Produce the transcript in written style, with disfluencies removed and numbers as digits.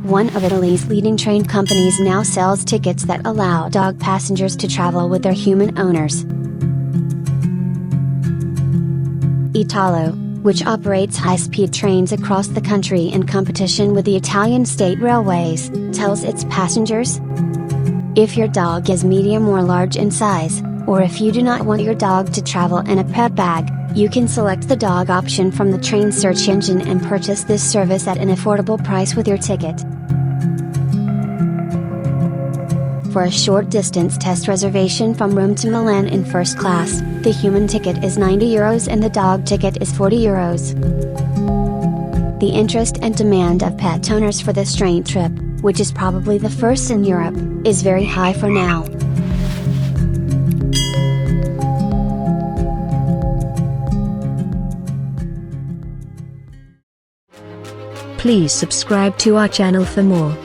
One of Italy's leading train companies now sells tickets that allow dog passengers to travel with their human owners. Italo, which operates high-speed trains across the country in competition with the Italian state railways, tells its passengers, "If your dog is medium or large in size, or if you do not want your dog to travel in a pet bag, you can select the dog option from the train search engine and purchase this service at an affordable price with your ticket." For a short distance test reservation from Rome to Milan in first class, the human ticket is €90 and the dog ticket is €40. The interest and demand of pet owners for this train trip, which is probably the first in Europe, is very high for now. Please subscribe to our channel for more.